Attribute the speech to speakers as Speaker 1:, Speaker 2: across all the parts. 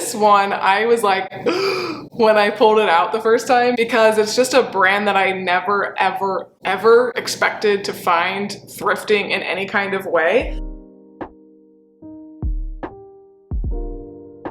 Speaker 1: this one, I was like, when I pulled it out the first time, because it's just a brand that I never, ever, ever expected to find thrifting in any kind of way.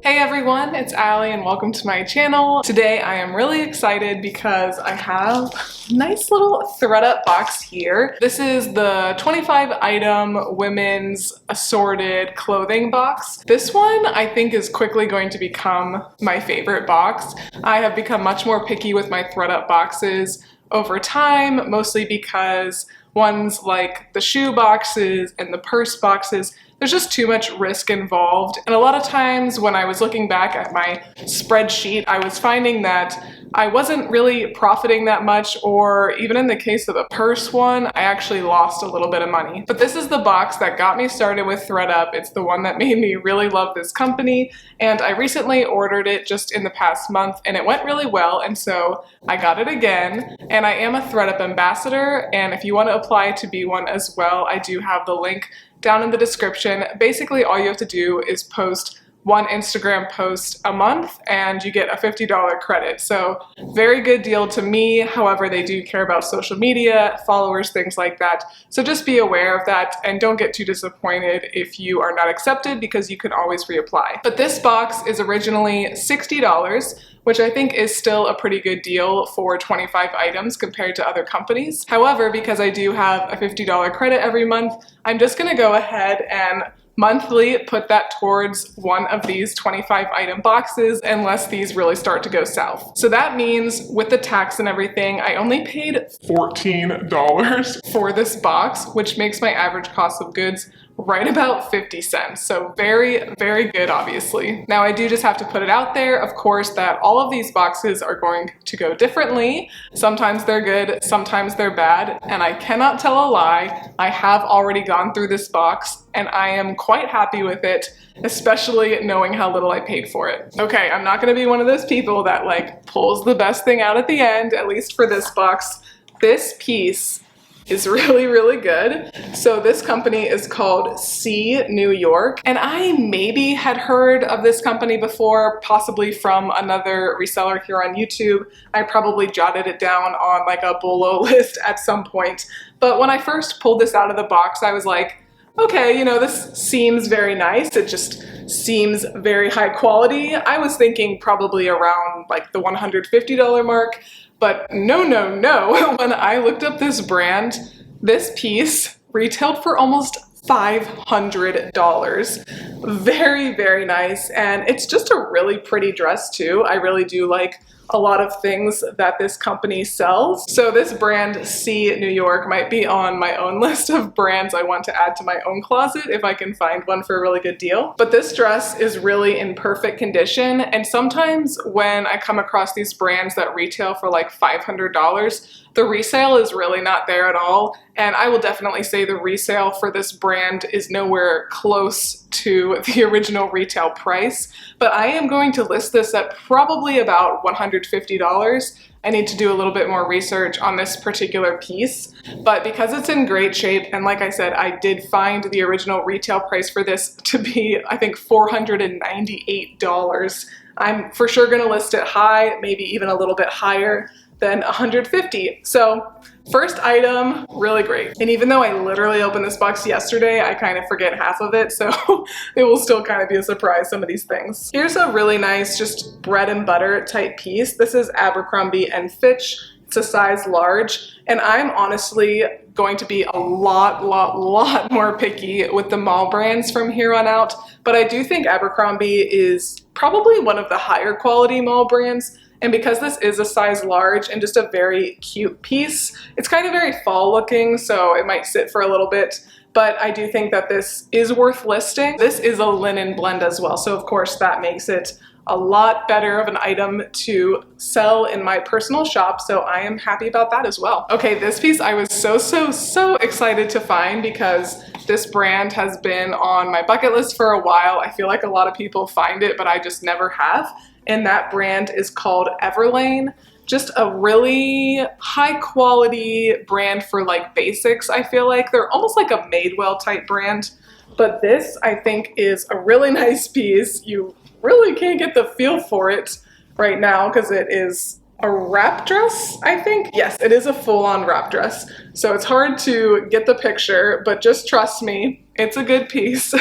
Speaker 1: Hey everyone, it's Allie and welcome to my channel. Today I am really excited because I have a nice little ThredUp box here. This is the 25 item women's assorted clothing box. This one I think is quickly going to become my favorite box. I have become much more picky with my ThredUp boxes over time, mostly because ones like the shoe boxes and the purse boxes, there's just too much risk involved. And a lot of times when I was looking back at my spreadsheet, I was finding that I wasn't really profiting that much, or even in the case of the purse one, I actually lost a little bit of money. But this is the box that got me started with ThredUp. It's the one that made me really love this company, and I recently ordered it just in the past month and it went really well, and so I got it again. And I am a ThredUp ambassador, and if you want to apply to be one as well, I do have the link down in the description. Basically, all you have to do is post one Instagram post a month and you get a $50 credit. So very good deal to me. However, they do care about social media, followers, things like that. So just be aware of that and don't get too disappointed if you are not accepted, because you can always reapply. But this box is originally $60, which I think is still a pretty good deal for 25 items compared to other companies. However, because I do have a $50 credit every month, I'm just gonna go ahead and monthly put that towards one of these 25 item boxes, unless these really start to go south. So that means with the tax and everything, I only paid $14 for this box, which makes my average cost of goods right about 50 cents. So very, very good, obviously. Now I do just have to put it out there, of course, that all of these boxes are going to go differently. Sometimes they're good, sometimes they're bad, and I cannot tell a lie. I have already gone through this box and I am quite happy with it, especially knowing how little I paid for it. Okay, I'm not gonna be one of those people that like pulls the best thing out at the end, at least for this box. This piece is really, really good. So this company is called C New York, and I maybe had heard of this company before, possibly from another reseller here on YouTube. I probably jotted it down on like a BOLO list at some point. But when I first pulled this out of the box, I was like, okay, you know, this seems very nice. It just seems very high quality. I was thinking probably around like the $150 mark. But no, no, no. When I looked up this brand, this piece retailed for almost $500. Very, very nice. And it's just a really pretty dress too. I really do like a lot of things that this company sells. So this brand, C New York, might be on my own list of brands I want to add to my own closet if I can find one for a really good deal. But this dress is really in perfect condition, and sometimes when I come across these brands that retail for like $500, the resale is really not there at all, and I will definitely say the resale for this brand is nowhere close to the original retail price, but I am going to list this at probably about $150. I need to do a little bit more research on this particular piece, but because it's in great shape, and like I said, I did find the original retail price for this to be, I think, $498. I'm for sure gonna list it high, maybe even a little bit higher than $150. So first item, really great. And even though I literally opened this box yesterday, I kind of forget half of it, so it will still kind of be a surprise, some of these things. Here's a really nice, just bread and butter type piece. This is Abercrombie & Fitch. It's a size large, and I'm honestly going to be a lot more picky with the mall brands from here on out, but I do think Abercrombie is probably one of the higher quality mall brands. And because this is a size large and just a very cute piece, it's kind of very fall looking, so it might sit for a little bit, but I do think that this is worth listing. This is a linen blend as well, so of course that makes it a lot better of an item to sell in my personal shop, so I am happy about that as well. Okay, this piece I was so excited to find because this brand has been on my bucket list for a while. I feel like a lot of people find it, but I just never have. And that brand is called Everlane. Just a really high quality brand for like basics, I feel like. They're almost like a Madewell type brand, but this I think is a really nice piece. You really can't get the feel for it right now because it is a wrap dress, I think. Yes, it is a full-on wrap dress. So it's hard to get the picture, but just trust me, it's a good piece.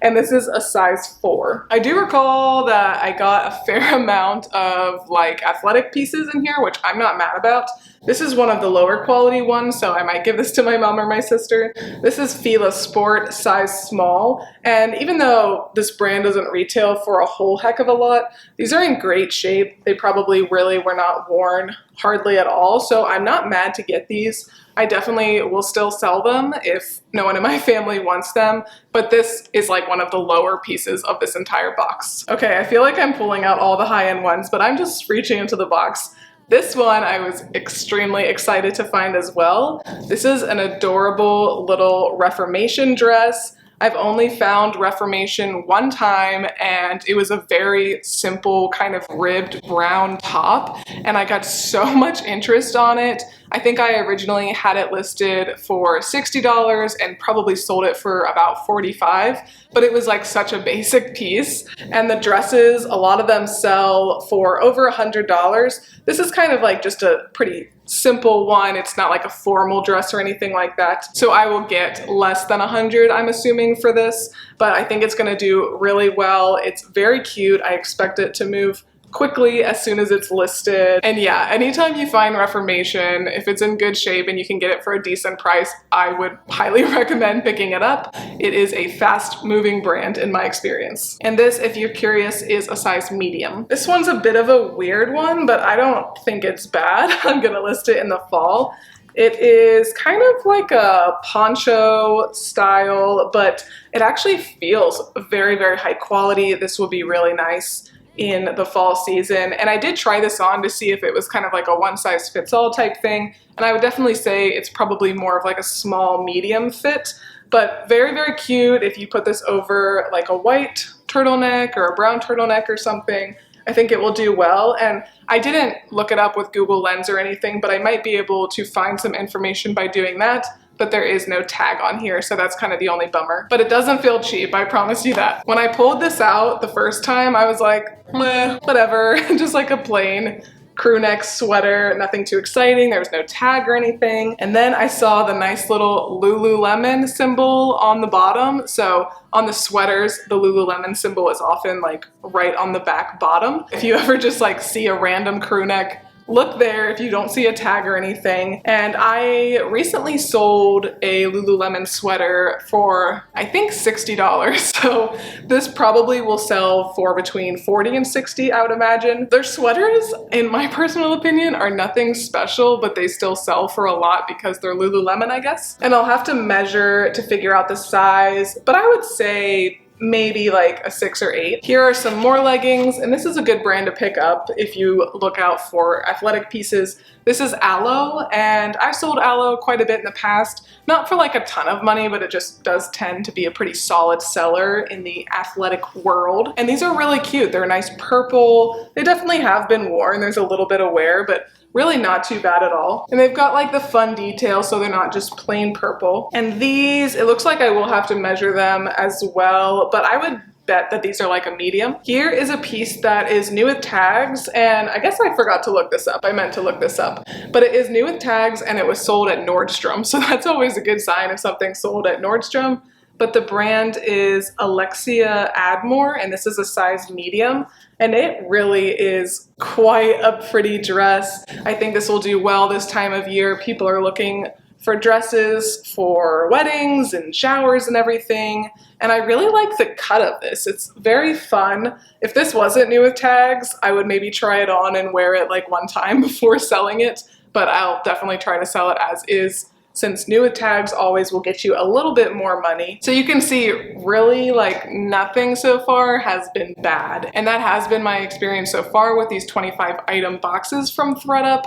Speaker 1: And this is a size 4. I do recall that I got a fair amount of like athletic pieces in here, which I'm not mad about. This is one of the lower quality ones, so I might give this to my mom or my sister. This is Fila Sport, size small. And even though this brand doesn't retail for a whole heck of a lot, these are in great shape. They probably really were not worn hardly at all, so I'm not mad to get these. I definitely will still sell them if no one in my family wants them, but this is like one of the lower pieces of this entire box. Okay, I feel like I'm pulling out all the high-end ones, but I'm just reaching into the box. This one I was extremely excited to find as well. This is an adorable little Reformation dress. I've only found Reformation one time, and it was a very simple kind of ribbed brown top, and I got so much interest on it. I think I originally had it listed for $60 and probably sold it for about $45, but it was like such a basic piece. And the dresses, a lot of them sell for over $100. This is kind of like just a pretty simple one. It's not like a formal dress or anything like that. So I will get less than 100, I'm assuming, for this, but I think it's gonna do really well. It's very cute. I expect it to move quickly as soon as it's listed. And yeah, anytime you find Reformation, if it's in good shape and you can get it for a decent price, I would highly recommend picking it up. It is a fast moving brand in my experience. And this, if you're curious, is a size medium. This one's a bit of a weird one, but I don't think it's bad. I'm gonna list it in the fall. It is kind of like a poncho style, but it actually feels very, very high quality. This will be really nice in the fall season. And I did try this on to see if it was kind of like a one size fits all type thing. And I would definitely say it's probably more of like a small medium fit, but very, very cute. If you put this over like a white turtleneck or a brown turtleneck or something, I think it will do well. And I didn't look it up with Google Lens or anything, but I might be able to find some information by doing that. But there is no tag on here, so that's kind of the only bummer. But it doesn't feel cheap, I promise you that. When I pulled this out the first time, I was like, meh, whatever, just like a plain crew neck sweater, nothing too exciting. There was no tag or anything. And then I saw the nice little Lululemon symbol on the bottom. So on the sweaters, the Lululemon symbol is often like right on the back bottom. If you ever just like see a random crew neck, look there if you don't see a tag or anything. And I recently sold a Lululemon sweater for, I think, $60. So this probably will sell for between $40 and $60, I would imagine. Their sweaters, in my personal opinion, are nothing special, but they still sell for a lot because they're Lululemon, I guess. And I'll have to measure to figure out the size, but I would say maybe like a 6 or 8. Here are some more leggings, and this is a good brand to pick up if you look out for athletic pieces. This is Aloe, and I've sold Aloe quite a bit in the past. Not for like a ton of money, but it just does tend to be a pretty solid seller in the athletic world. And these are really cute. They're a nice purple. They definitely have been worn. There's a little bit of wear, but really not too bad at all. And they've got like the fun details, so they're not just plain purple. And these, it looks like I will have to measure them as well, but I would bet that these are like a medium. Here is a piece that is new with tags, and I guess I forgot to look this up. I meant to look this up, but it is new with tags and it was sold at Nordstrom. So that's always a good sign if something's sold at Nordstrom. But the brand is Alexia Admore, and this is a size medium, and it really is quite a pretty dress. I think this will do well this time of year. People are looking for dresses for weddings and showers and everything, and I really like the cut of this. It's very fun. If this wasn't new with tags, I would maybe try it on and wear it like one time before selling it, but I'll definitely try to sell it as is, since new with tags always will get you a little bit more money. So you can see really like nothing so far has been bad. And that has been my experience so far with these 25 item boxes from ThredUp.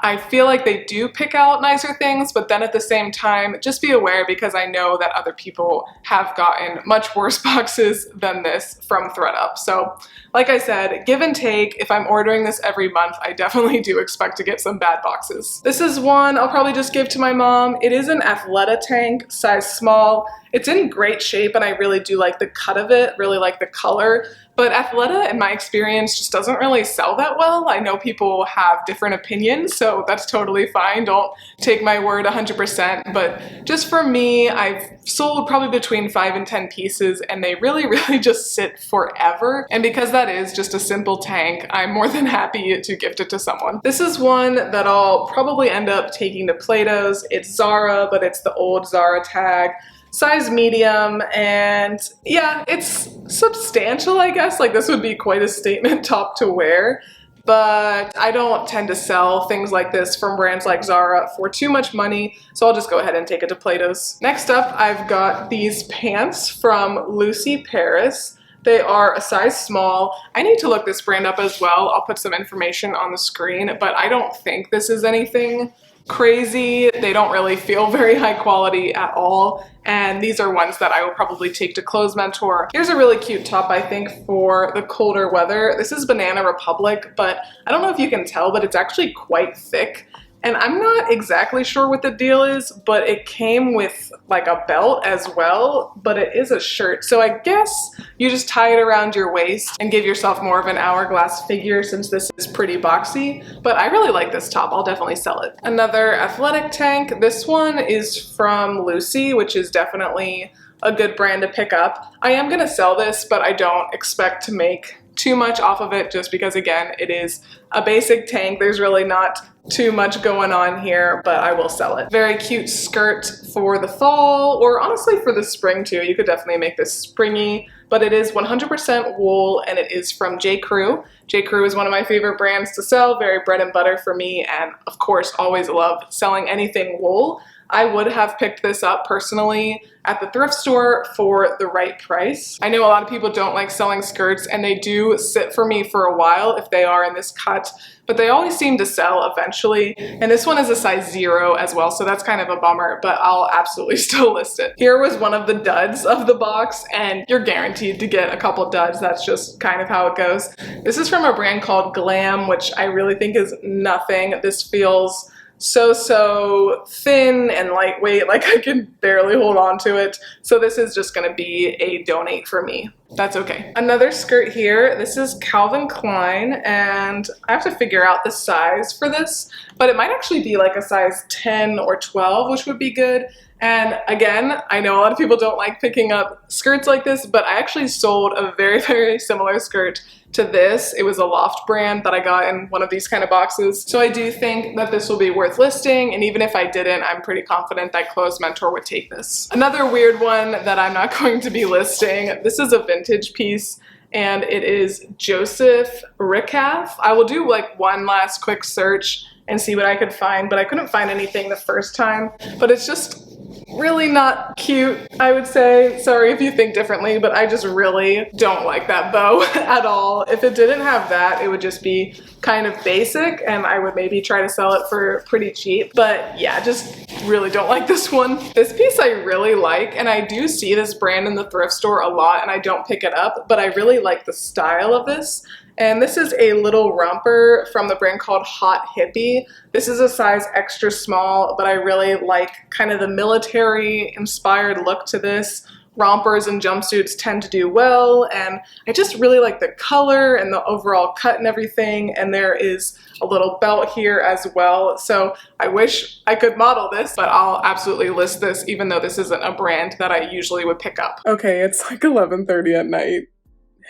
Speaker 1: I feel like they do pick out nicer things, but then at the same time, just be aware because I know that other people have gotten much worse boxes than this from ThredUp. So like I said, give and take. If I'm ordering this every month, I definitely do expect to get some bad boxes. This is one I'll probably just give to my mom. It is an Athleta tank, size small. It's in great shape and I really do like the cut of it, really like the color, But Athleta, in my experience, just doesn't really sell that well. I know people have different opinions, so that's totally fine. Don't take my word 100%, but just for me, I've sold probably between 5 and 10 pieces, and they really, really just sit forever. And because that is just a simple tank, I'm more than happy to gift it to someone. This is one that I'll probably end up taking to Plato's. It's Zara, but it's the old Zara tag. Size medium, and yeah, it's substantial, I guess. Like, this would be quite a statement top to wear, but I don't tend to sell things like this from brands like Zara for too much money, so I'll just go ahead and take it to Plato's. Next up, I've got these pants from Lucy Paris. They are a size small. I need to look this brand up as well. I'll put some information on the screen, but I don't think this is anything crazy. They don't really feel very high quality at all, and these are ones that I will probably take to Clothes Mentor. Here's a really cute top, I think, for the colder weather. This is Banana Republic, but I don't know if you can tell, but it's actually quite thick. And I'm not exactly sure what the deal is, but it came with like a belt as well, but it is a shirt. So I guess you just tie it around your waist and give yourself more of an hourglass figure, since this is pretty boxy. But I really like this top. I'll definitely sell it. Another athletic tank. This one is from Lucy, which is definitely a good brand to pick up. I am gonna sell this, but I don't expect to make too much off of it, just because, again, it is a basic tank. There's really not too much going on here, but I will sell it. Very cute skirt for the fall, or honestly for the spring too. You could definitely make this springy, but it is 100% wool, and it is from J. Crew. J. Crew is one of my favorite brands to sell, very bread and butter for me, and of course always love selling anything wool. I would have picked this up personally at the thrift store for the right price. I know a lot of people don't like selling skirts, and they do sit for me for a while if they are in this cut, but they always seem to sell eventually. And this one is a size 0 as well, so that's kind of a bummer, but I'll absolutely still list it. Here was one of the duds of the box, and you're guaranteed to get a couple duds. That's just kind of how it goes. This is from a brand called Glam, which I really think is nothing. This feels so thin and lightweight, like I can barely hold on to it. So this is just gonna be a donate for me. That's okay. Another skirt here. This is Calvin Klein, and I have to figure out the size for this, but it might actually be like a size 10 or 12, which would be good. And again, I know a lot of people don't like picking up skirts like this, but I actually sold a very similar skirt to this. It was a Loft brand that I got in one of these kind of boxes. So I do think that this will be worth listing, and even if I didn't, I'm pretty confident that Clothes Mentor would take this. Another weird one that I'm not going to be listing. This is a vintage piece, and it is Joseph Rickaff. I will do like one last quick search and see what I could find, but I couldn't find anything the first time. But it's just really not cute, I would say. Sorry if you think differently, but I just really don't like that bow at all. If it didn't have that, it would just be kind of basic, and I would maybe try to sell it for pretty cheap. But yeah, just really don't like this one. This piece I really like, and I do see this brand in the thrift store a lot, and I don't pick it up, but I really like the style of this. And this is a little romper from the brand called Hot Hippie. This is a size extra small, but I really like kind of the military inspired look to this. Rompers and jumpsuits tend to do well, and I just really like the color and the overall cut and everything. And there is a little belt here as well. So I wish I could model this, but I'll absolutely list this, even though this isn't a brand that I usually would pick up. Okay, it's like 11:30 at night,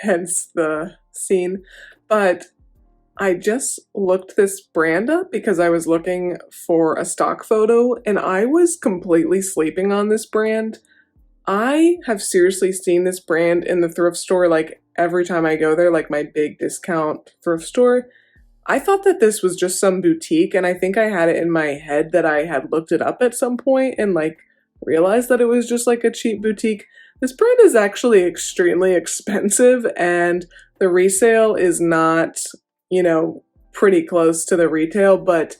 Speaker 1: hence the scene, but I just looked this brand up because I was looking for a stock photo, and I was completely sleeping on this brand. I have seriously seen this brand in the thrift store like every time I go there, like my big discount thrift store. I thought that this was just some boutique, and I think I had it in my head that I had looked it up at some point and like realized that it was just like a cheap boutique. This brand is actually extremely expensive, and the resale is not, you know, pretty close to the retail, but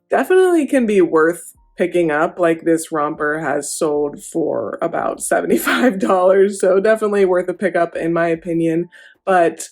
Speaker 1: definitely can be worth picking up. Like, this romper has sold for about $75, so definitely worth a pickup in my opinion. But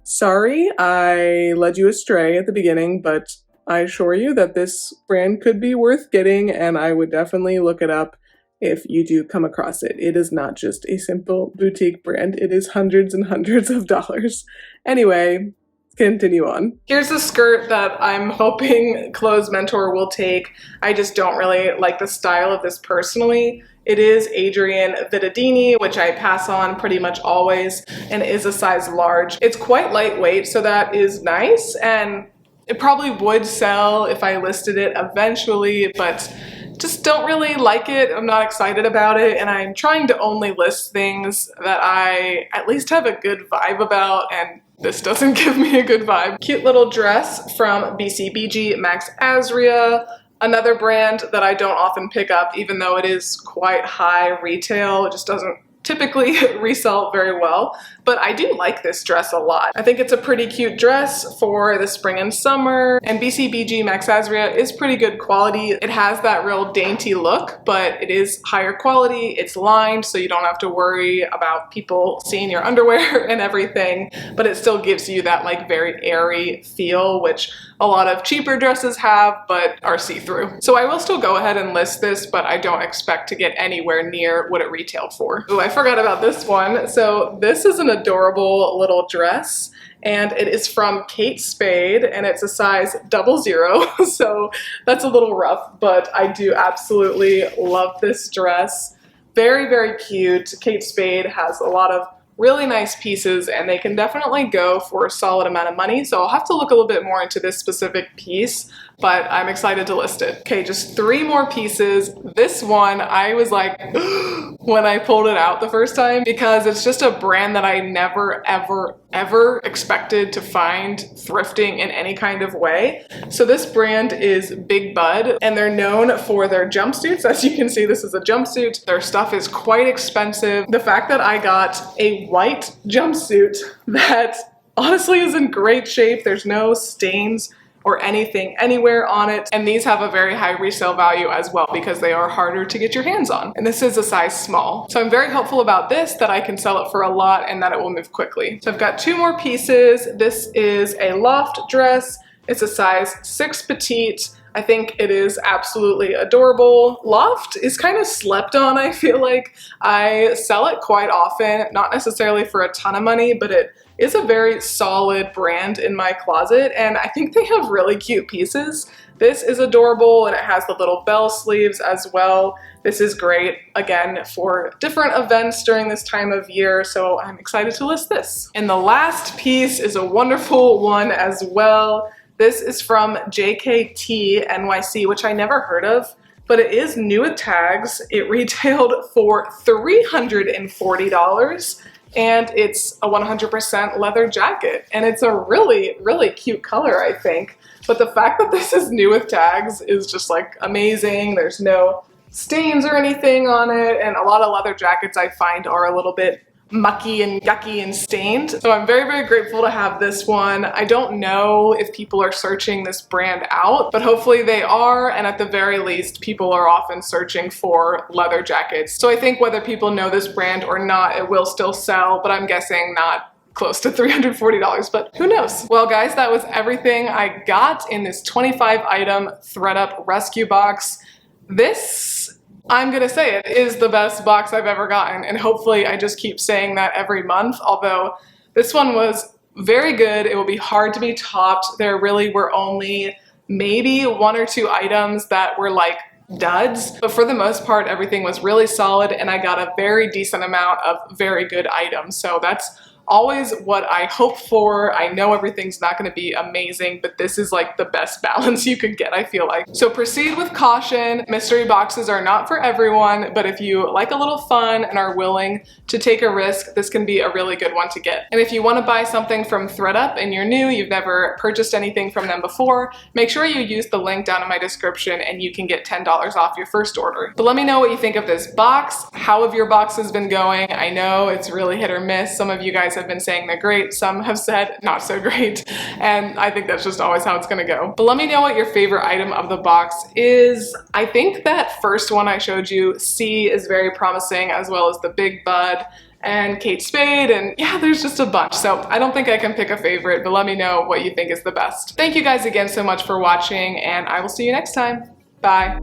Speaker 1: sorry, I led you astray at the beginning, but I assure you that this brand could be worth getting, and I would definitely look it up if you do come across it. It is not just a simple boutique brand. It is hundreds and hundreds of dollars. Anyway, continue on. Here's a skirt that I'm hoping Clothes Mentor will take. I just don't really like the style of this personally. It is Adrian Vittadini, which I pass on pretty much always, and is a size large. It's quite lightweight, so that is nice, and it probably would sell if I listed it eventually, but just don't really like it. I'm not excited about it, and I'm trying to only list things that I at least have a good vibe about, and this doesn't give me a good vibe. Cute little dress from Bcbg Max Azria, another brand that I don't often pick up, even though it is quite high retail. It just doesn't typically resell very well, but I do like this dress a lot. I think it's a pretty cute dress for the spring and summer, and Bcbg Max Azria is pretty good quality. It has that real dainty look, but it is higher quality. It's lined, so you don't have to worry about people seeing your underwear and everything, but it still gives you that like very airy feel, which a lot of cheaper dresses have, but are see-through. So I will still go ahead and list this, but I don't expect to get anywhere near what it retailed for. Oh, I forgot about this one. So this is an adorable little dress, and it is from Kate Spade, and it's a size 00, so that's a little rough, but I do absolutely love this dress. Very, very cute. Kate Spade has a lot of really nice pieces, and they can definitely go for a solid amount of money, so I'll have to look a little bit more into this specific piece, but I'm excited to list it. Okay, just 3 more pieces. This one, I was like, when I pulled it out the first time, because it's just a brand that I never, ever expected to find thrifting in any kind of way. So this brand is Big Bud, and they're known for their jumpsuits. As you can see, this is a jumpsuit. Their stuff is quite expensive. The fact that I got a white jumpsuit that honestly is in great shape, there's no stains or anything anywhere on it, and these have a very high resale value as well because they are harder to get your hands on, and this is a size small. So I'm very hopeful about this, that I can sell it for a lot and that it will move quickly. So I've got 2 more pieces. This is a loft dress. It's a size 6 petite. I think it is absolutely adorable. Loft is kind of slept on, I feel like. I sell it quite often, not necessarily for a ton of money, but it is a very solid brand in my closet, and I think they have really cute pieces. This is adorable, and it has the little bell sleeves as well. This is great, again, for different events during this time of year, so I'm excited to list this. And the last piece is a wonderful one as well. This is from JKT NYC, which I never heard of, but it is new with tags. It retailed for $340, and it's a 100% leather jacket, and it's a really, really cute color, I think. But the fact that this is new with tags is just like amazing. There's no stains or anything on it, and a lot of leather jackets I find are a little bit mucky and yucky and stained. So I'm very, very grateful to have this one. I don't know if people are searching this brand out, but hopefully they are, and at the very least, people are often searching for leather jackets. So I think whether people know this brand or not, it will still sell, but I'm guessing not close to $340, but who knows? Well guys, that was everything I got in this 25 item ThredUp rescue box. This, I'm gonna say it, is the best box I've ever gotten, and hopefully I just keep saying that every month, although this one was very good. It will be hard to be topped. There really were only maybe 1 or 2 items that were like duds, but for the most part everything was really solid, and I got a very decent amount of very good items. So that's always what I hope for. I know everything's not going to be amazing, but this is like the best balance you could get, I feel like. So proceed with caution. Mystery boxes are not for everyone, but if you like a little fun and are willing to take a risk, this can be a really good one to get. And if you want to buy something from ThredUp and you're new, you've never purchased anything from them before, make sure you use the link down in my description and you can get $10 off your first order. But let me know what you think of this box. How have your boxes been going? I know it's really hit or miss. Some of you guys have been saying they're great, some have said not so great, and I think that's just always how it's gonna go. But let me know what your favorite item of the box is. I think that first one I showed you, C, is very promising, as well as the Big Bud and Kate Spade, and yeah, there's just a bunch. So I don't think I can pick a favorite, but let me know what you think is the best. Thank you guys again so much for watching, and I will see you next time. Bye.